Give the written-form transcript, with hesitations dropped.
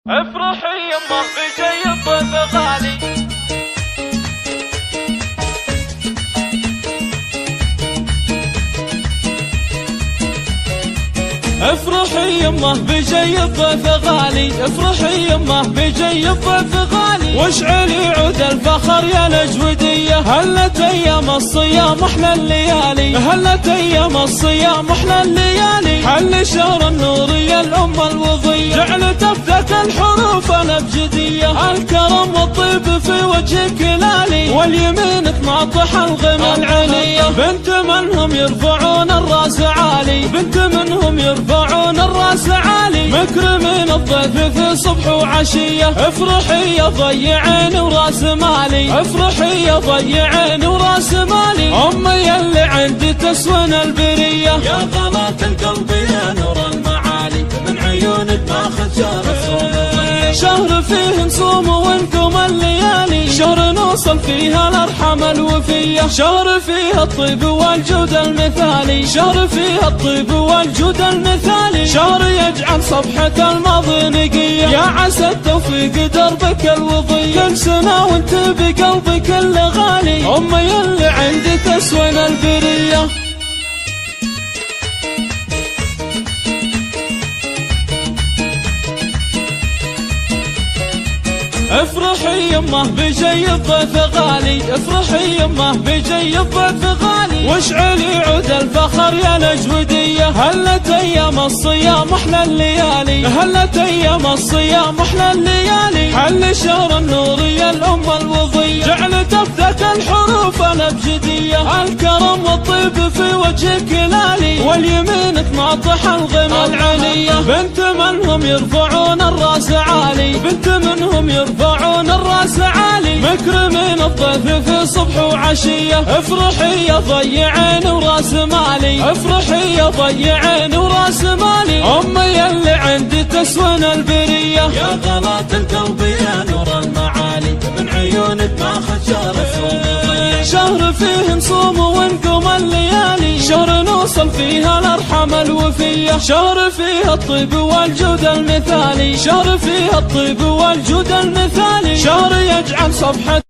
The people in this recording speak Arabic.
افرحي يمه بجاي الضيف غالي. افرحي يمه بجاي الضيف غالي، افرحي يمه بجاي الضيف غالي، واشعلي عود الفخر يا الأجودية. هلت ايام الصيام احلى الليالي، هلت ايام الصيام احلى الليالي، حل شهر النور يا الأمة الوضية، جعلت افدك الحروف الابجدية، الكرم والطيب في وجهك لالي، واليمينك ناطح الغنى العلية. بنت منهم يرفعون الراس عالي، بنت منهم يرفعون الراس عالي، مكرمين الضيف في صبح وعشية. افرحي يا ضيعين وراس مالي، افرحي يا ضيعين وراس مالي، امي اللي عندي تسون البرية. يا غلاة القلب يا نور المعالي، من عيونك ماخذ شهر الصوم، شهر فيه نصوم ونقوم الليالي، شهر نوصل فيها الارحام الوفية، شهر فيها الطيب والجود المثالي، شهر فيها الطيب والجود المثالي، شهر يجعل صفحة الماضي نقية. يا عسى التوفيق دربك الوضي، كل سنة وانت بقلبك اللي غالي، امي اللي عندي تسوين البرية. افرحي يمه بجاي الضيف غالي، افرحي يمه بجاي الضيف غالي، واشعلي عود الفخر يا الأجودية. هلت ايام الصيام احلى الليالي، هلت ايام الصيام احلى الليالي، حل شهر النور يا الأمة الوضية، جعلت افدك الحروف الابجدية، الكرم والطيب في وجهك لالي، واليمينك ناطح الغنى العلية. بنت منهم يرفعون الراس عالي، بنت منهم يرفعون الراس عالي، مكرمين الضيف في صبح وعشية. افرحي يا ضيعين وراس مالي، افرحي يا ضيعين وراس مالي، امي اللي عندي تسون البرية. يا غلاة القلب يا نور المعالي، من عيونك ماخذ شهر الصوم، شهر فيه نصوم ونقوم الليالي، شهر نوصل فيها الارحام الوفية، شهر فيها الطيب والجود المثالي، شهر فيها الطيب والجود المثالي، شهر يجعل صفحة